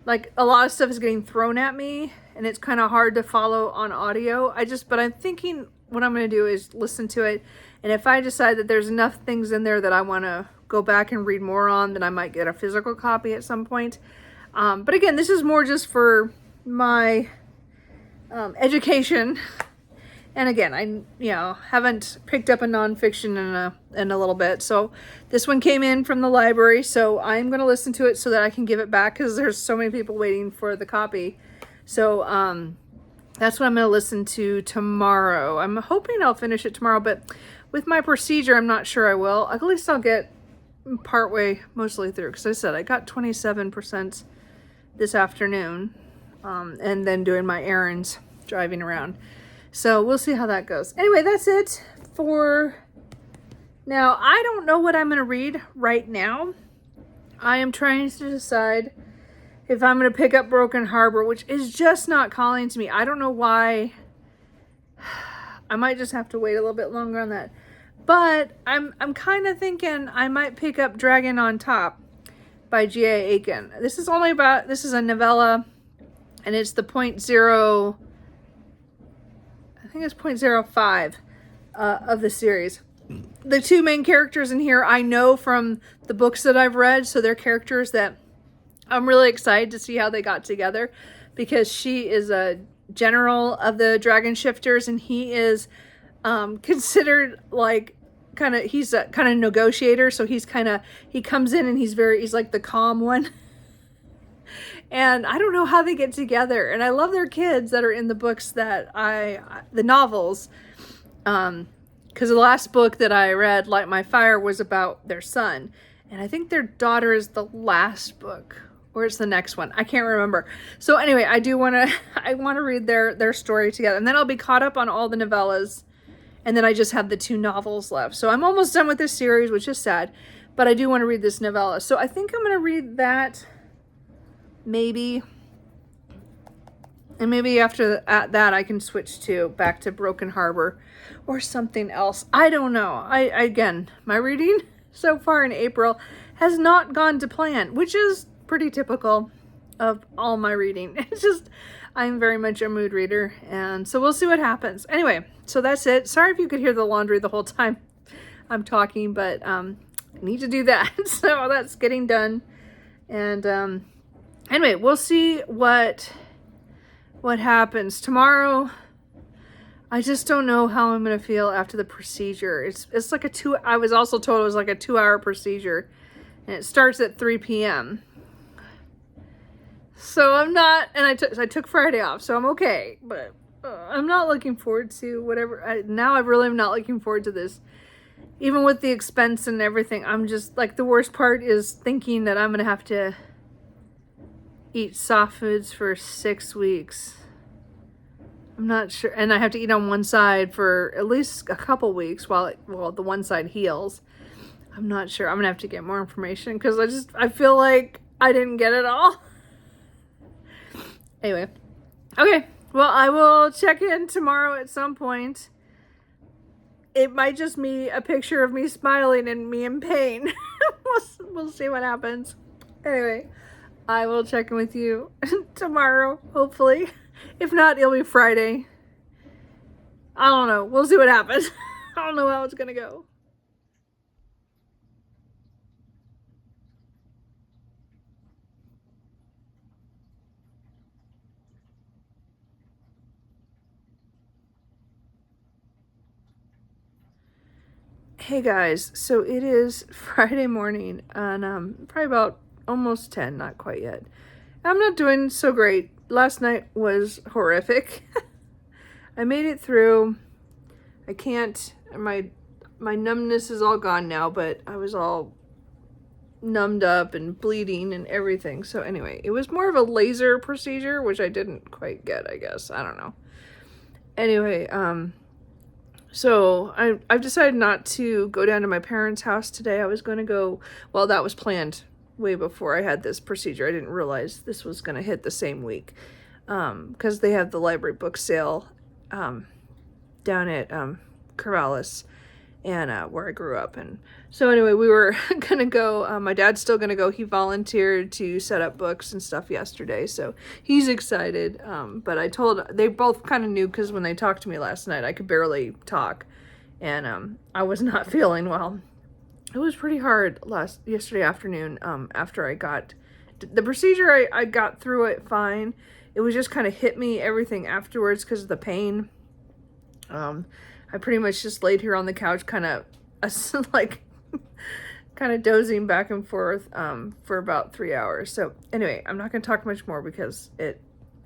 like a lot of stuff is getting thrown at me, and it's kind of hard to follow on audio. But I'm thinking what I'm going to do is listen to it. And if I decide that there's enough things in there that I want to go back and read more on, then I might get a physical copy at some point. But again, this is more just for my education. And again, I haven't picked up a nonfiction in a little bit. So this one came in from the library, so I'm going to listen to it so that I can give it back, because there's so many people waiting for the copy. So that's what I'm going to listen to tomorrow. I'm hoping I'll finish it tomorrow, but with my procedure, I'm not sure I will. At least I'll get partway mostly through, because I said I got 27% this afternoon, and then doing my errands, driving around. So we'll see how that goes. Anyway, that's it for now. I don't know what I'm going to read right now. I am trying to decide if I'm going to pick up Broken Harbor, which is just not calling to me. I don't know why. I might just have to wait a little bit longer on that. But I'm kind of thinking I might pick up Dragon on Top by G.A. Aiken. This is a novella, and it's the .0, I think it's .05 of the series. The two main characters in here I know from the books that I've read, so they're characters that I'm really excited to see how they got together, because she is a general of the Dragon Shifters, and he is considered like he's a kind of negotiator. So he comes in and he's like the calm one. And I don't know how they get together. And I love their kids that are in the books the novels. Because the last book that I read, Light My Fire, was about their son. And I think their daughter is the last book. Or it's the next one. I can't remember. So anyway, I want to read their story together. And then I'll be caught up on all the novellas. And then I just have the 2 novels left. So I'm almost done with this series, which is sad. But I do want to read this novella. So I think I'm going to read that maybe And maybe after that, I can switch back to Broken Harbor or something else. I don't know. Again, my reading so far in April has not gone to plan, which is pretty typical of all my reading. It's just, I'm very much a mood reader, and so we'll see what happens. Anyway, so that's it. Sorry if you could hear the laundry the whole time I'm talking, but I need to do that. So that's getting done. And anyway, we'll see what happens tomorrow. I just don't know how I'm gonna feel after the procedure. It's like I was also told it was like a 2-hour procedure, and it starts at 3 p.m. So I'm not, and I took Friday off, so I'm okay. But I'm not looking forward to whatever. Now I really am not looking forward to this, even with the expense and everything. I'm just like, the worst part is thinking that I'm gonna have to eat soft foods for 6 weeks. I'm not sure, and I have to eat on one side for at least a couple weeks while the one side heals. I'm not sure. I'm gonna have to get more information because I feel like I didn't get it all. Anyway, okay. Well, I will check in tomorrow at some point. It might just be a picture of me smiling and me in pain. We'll see what happens. Anyway, I will check in with you tomorrow, hopefully. If not, it'll be Friday. I don't know. We'll see what happens. I don't know how it's gonna go. Hey guys, so it is Friday morning, and probably about almost 10, not quite yet. I'm not doing so great. Last night was horrific. I made it through. I can't, my numbness is all gone now, but I was all numbed up and bleeding and everything. So anyway, it was more of a laser procedure, which I didn't quite get, I guess. I don't know. Anyway, so I've decided not to go down to my parents' house today. I was going to go, well, that was planned way before I had this procedure. I didn't realize this was going to hit the same week, because they have the library book sale down at Corvallis, and where I grew up. And so anyway, we were gonna go. My dad's still gonna go. He volunteered to set up books and stuff yesterday, so he's excited. But they both kind of knew, because when they talked to me last night, I could barely talk, and I was not feeling well. It was pretty hard yesterday afternoon. After I got the procedure, I got through it fine. It was just kind of hit me everything afterwards because of the pain. I pretty much just laid here on the couch, kind of like kind of dozing back and forth for about 3 hours. So anyway, I'm not going to talk much more because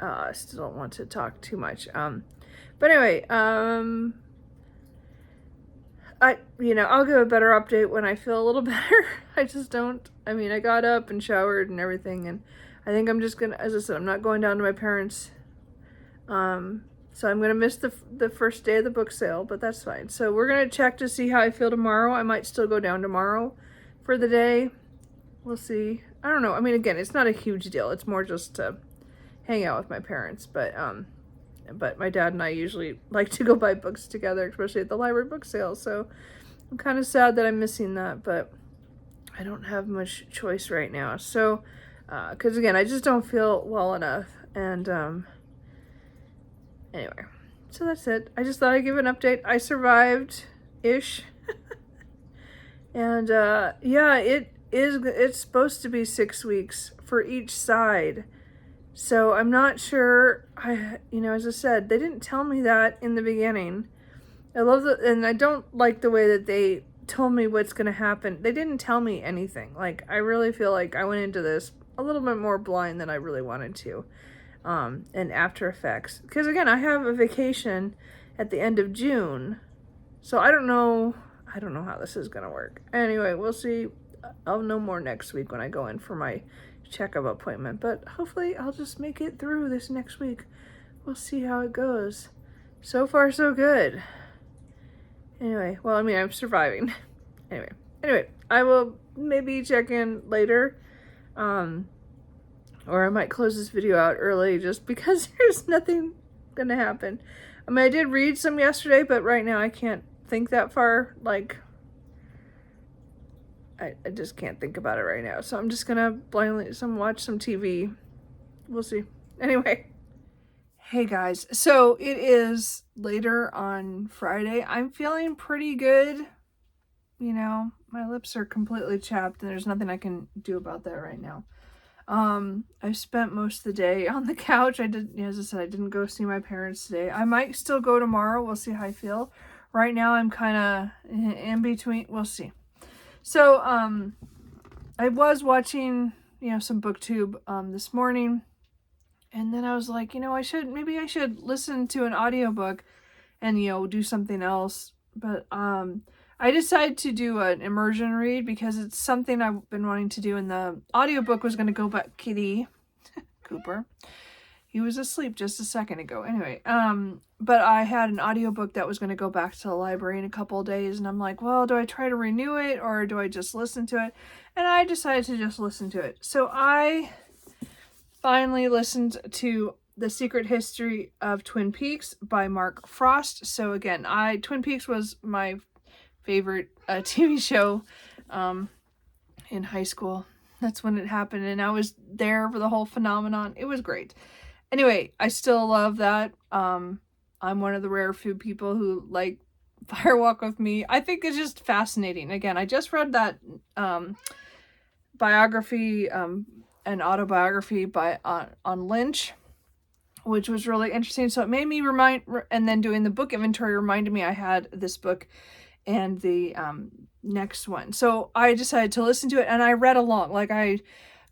I still don't want to talk too much. But anyway, I'll give a better update when I feel a little better. I just don't. I mean, I got up and showered and everything, and I think I'm just gonna, as I said, I'm not going down to my parents. So I'm going to miss the first day of the book sale, but that's fine. So we're going to check to see how I feel tomorrow. I might still go down tomorrow for the day. We'll see. I don't know. I mean, again, it's not a huge deal. It's more just to hang out with my parents. But my dad and I usually like to go buy books together, especially at the library book sale. So I'm kind of sad that I'm missing that, but I don't have much choice right now. So, because again, I just don't feel well enough. And, anyway, so that's it. I just thought I'd give an update. survived-ish. And, yeah, it's supposed to be 6 weeks for each side. So I'm not sure. As I said, they didn't tell me that in the beginning. And I don't like the way that they told me what's going to happen. They didn't tell me anything. Like, I really feel like I went into this a little bit more blind than I really wanted to. And after effects, because again, I have a vacation at the end of June, so I don't know how this is gonna work. Anyway, we'll see. I'll know more next week when I go in for my checkup appointment, but hopefully I'll just make it through this next week. We'll see how it goes. So far, so good. Anyway, well, I mean, I'm surviving. Anyway, I will maybe check in later. Or I might close this video out early just because there's nothing gonna happen. I mean, I did read some yesterday, but right now I can't think that far. Like, I just can't think about it right now. So I'm just gonna blindly watch some TV. We'll see. Anyway. Hey guys, so it is later on Friday. I'm feeling pretty good. You know, my lips are completely chapped and there's nothing I can do about that right now. I spent most of the day on the couch. As I said, I didn't go see my parents today. I might still go tomorrow. We'll see how I feel. Right now I'm kind of in between. We'll see. So, I was watching, some BookTube, this morning. And then I was like, maybe I should listen to an audiobook and, do something else. But I decided to do an immersion read because it's something I've been wanting to do. And the audiobook was going to go back, Kitty Cooper. He was asleep just a second ago. Anyway, but I had an audiobook that was going to go back to the library in a couple of days. And I'm like, well, do I try to renew it or do I just listen to it? And I decided to just listen to it. So I finally listened to The Secret History of Twin Peaks by Mark Frost. So again, Twin Peaks was my favorite TV show in high school. That's when it happened, and I was there for the whole phenomenon. It was great. Anyway, I still love that. I'm one of the rare few people who like Fire Walk with Me. I think it's just fascinating. Again, I just read that biography, an autobiography by on Lynch, which was really interesting. So it made me and then doing the book inventory reminded me I had this book and the next one. So I decided to listen to it and I read along,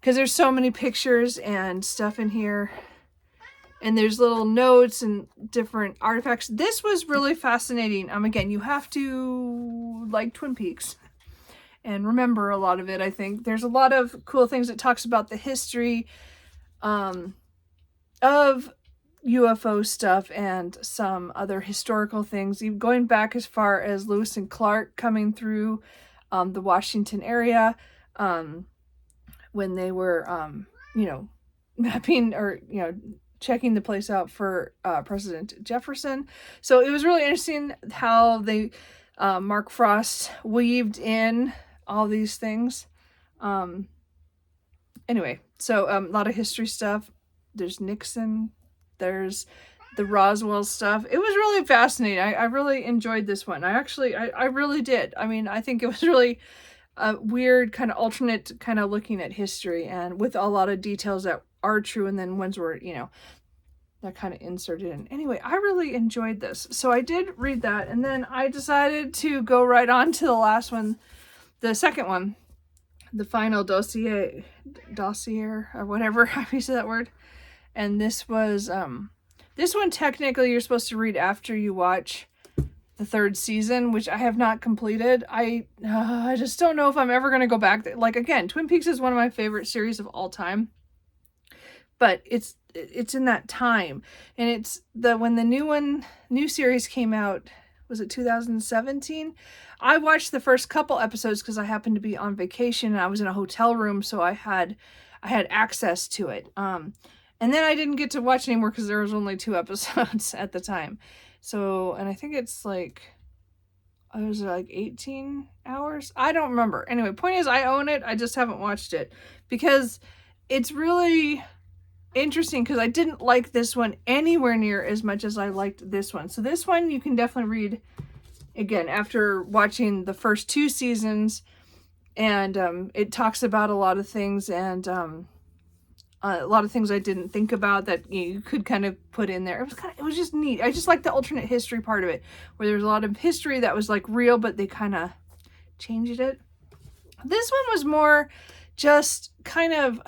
because there's so many pictures and stuff in here. And there's little notes and different artifacts. This was really fascinating. Again, you have to like Twin Peaks and remember a lot of it. I think there's a lot of cool things. It talks about the history of UFO stuff and some other historical things, even going back as far as Lewis and Clark coming through the Washington area when they were, mapping or, checking the place out for President Jefferson. So it was really interesting how they, Mark Frost weaved in all these things. Anyway, so a lot of history stuff. There's Nixon. There's the Roswell stuff. It was really fascinating. I really enjoyed this one. I really did. I think it was really a weird kind of alternate kind of looking at history and with a lot of details that are true and then ones were, that kind of inserted in. Anyway, I really enjoyed this. So I did read that and then I decided to go right on to the last one, the second one, the final dossier or whatever, how you say that word. And this was, this one technically you're supposed to read after you watch the third season, which I have not completed. I just don't know if I'm ever going to go back there. Like, again, Twin Peaks is one of my favorite series of all time. But it's in that time. And it's when the new series came out, was it 2017? I watched the first couple episodes because I happened to be on vacation and I was in a hotel room, so I had access to it. And then I didn't get to watch anymore because there was only 2 episodes at the time. So, and I think it's it was 18 hours? I don't remember. Anyway, point is I own it. I just haven't watched it because it's really interesting because I didn't like this one anywhere near as much as I liked this one. So this one you can definitely read again after watching the first 2 seasons, and it talks about a lot of things and a lot of things I didn't think about that you could kind of put in there. It was just neat. I just like the alternate history part of it, where there's a lot of history that was real, but they kind of changed it. This one was more just kind of,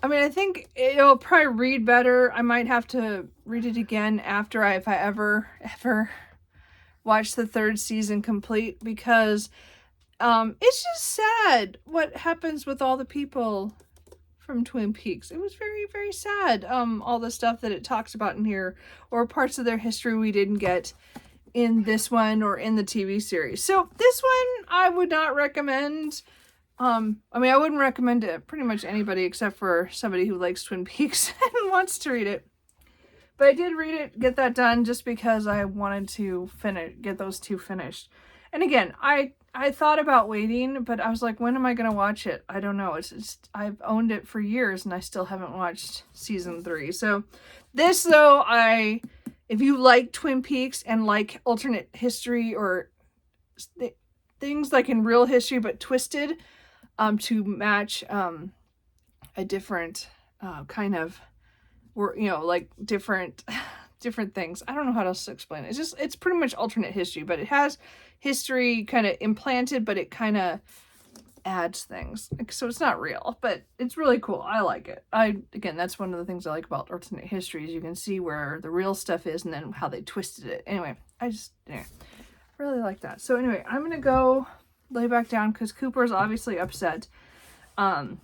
I think it'll probably read better. I might have to read it again after if I ever watch the 3rd season complete, because it's just sad what happens with all the people from Twin Peaks. It was very, very sad. All the stuff that it talks about in here, or parts of their history we didn't get in this one or in the TV series. So this one I would not recommend I mean, I wouldn't recommend it pretty much anybody except for somebody who likes Twin Peaks and wants to read it. But I did read it, get that done, just because I wanted to get those two finished. And again, I thought about waiting, but I was like, when am I going to watch it? I don't know. It's I've owned it for years and I still haven't watched season 3. So this though, if you like Twin Peaks and like alternate history or things like in real history but twisted to match a different kind of, or like different things. I don't know how else to explain it. It's pretty much alternate history, but it has history kind of implanted, but it kind of adds things. So it's not real, but it's really cool. I like it. Again, that's one of the things I like about alternate history is you can see where the real stuff is and then how they twisted it. Anyway, I just really like that. So anyway, I'm gonna go lay back down because Cooper's obviously upset. But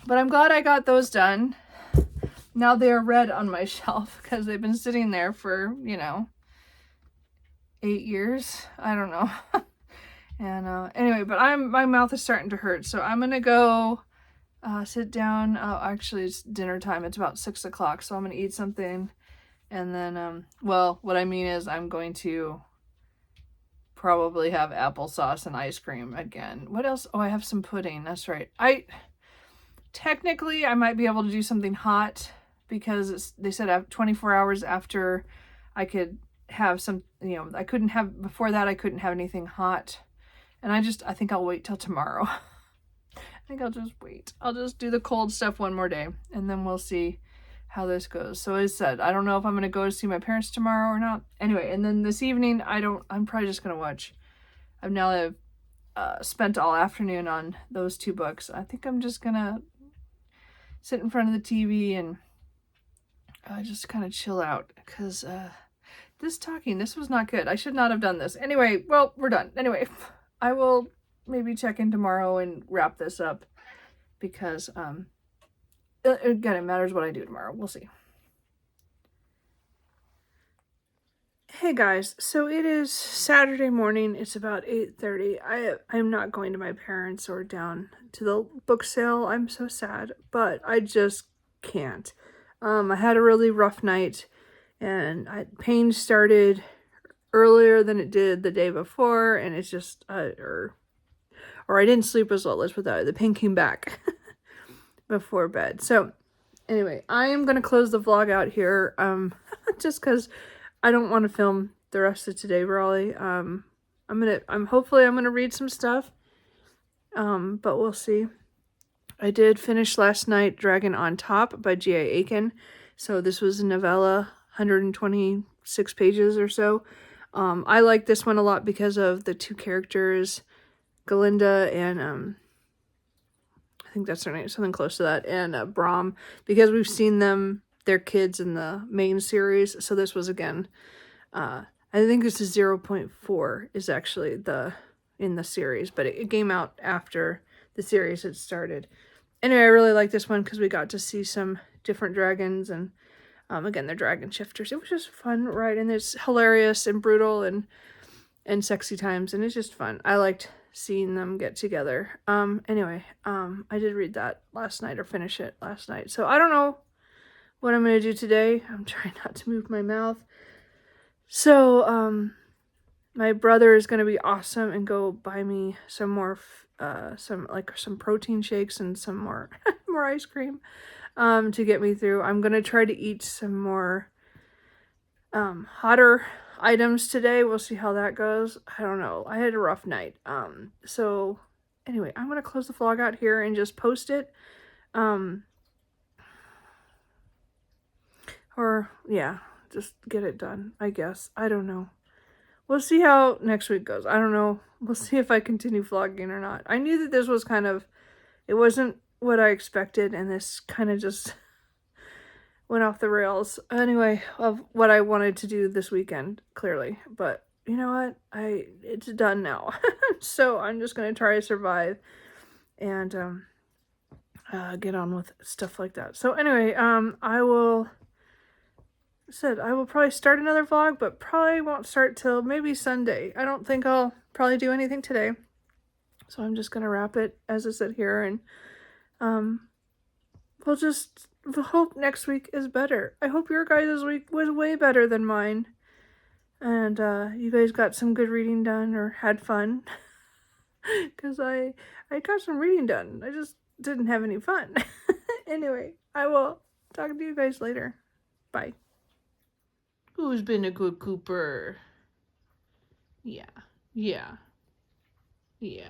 I'm glad I got those done. Now they're read on my shelf because they've been sitting there for, 8 years. I don't know. And anyway, but my mouth is starting to hurt, so I'm gonna go sit down. Actually, it's dinner time. It's about 6 o'clock, so I'm gonna eat something, and then well, what I mean is I'm going to probably have applesauce and ice cream again. What else? Oh, I have some pudding. That's right. Technically I might be able to do something hot because they said 24 hours after I could have some, I couldn't have, before that I couldn't have anything hot. And I think I'll wait till tomorrow. I think I'll just wait. I'll just do the cold stuff one more day and then we'll see how this goes. So as I said, I don't know if I'm going to go see my parents tomorrow or not. Anyway, and then this evening, I'm probably just going to watch. I've now spent all afternoon on those 2 books. I think I'm just going to sit in front of the TV and just kind of chill out because this was not good. I should not have done this. Anyway, well, we're done. Anyway, I will maybe check in tomorrow and wrap this up because, again, it matters what I do tomorrow. We'll see. Hey guys, so it is Saturday morning. It's about 8:30. I'm not going to my parents or down to the book sale. I'm so sad, but I just can't. I had a really rough night, and pain started earlier than it did the day before, and it's just or I didn't sleep as well. Let's put that. The pain came back before bed. So anyway, I am gonna close the vlog out here. Just because I don't want to film the rest of today, Raleigh. Hopefully I'm gonna read some stuff. But we'll see. I did finish last night Dragon on Top by G.A. Aiken. So this was a novella, 126 pages or so. I like this one a lot because of the 2 characters, Galinda and I think that's their name, something close to that, and Brom, because we've seen their kids in the main series. So this was again, I think this is 0.4 is actually in the series, but it came out after the series had started. Anyway, I really like this one because we got to see some different dragons and again, they're dragon shifters. It was just fun, right? And it's hilarious and brutal and sexy times, and it's just fun. I liked seeing them get together. Anyway, I did read that last night or finish it last night. So I don't know what I'm going to do today. I'm trying not to move my mouth. So, my brother is going to be awesome and go buy me some more, some protein shakes and some more, more ice cream, to get me through. I'm going to try to eat some more, hotter items today. We'll see how that goes. I don't know. I had a rough night. So anyway, I'm going to close the vlog out here and just post it. Or yeah, just get it done, I guess. I don't know. We'll see how next week goes. I don't know. We'll see if I continue vlogging or not. I knew that this was it wasn't what I expected, and this kind of just went off the rails. Anyway, of what I wanted to do this weekend, clearly. But you know what? It's done now. So I'm just going to try to survive and get on with stuff like that. So anyway, I will probably start another vlog, but probably won't start till maybe Sunday. I don't think I'll probably do anything today. So I'm just gonna wrap it as I sit here, and we'll just hope next week is better. I hope your guys' week was way better than mine. And you guys got some good reading done or had fun. Because I got some reading done. I just didn't have any fun. Anyway, I will talk to you guys later. Bye. Who's been a good Cooper? Yeah. Yeah. Yeah.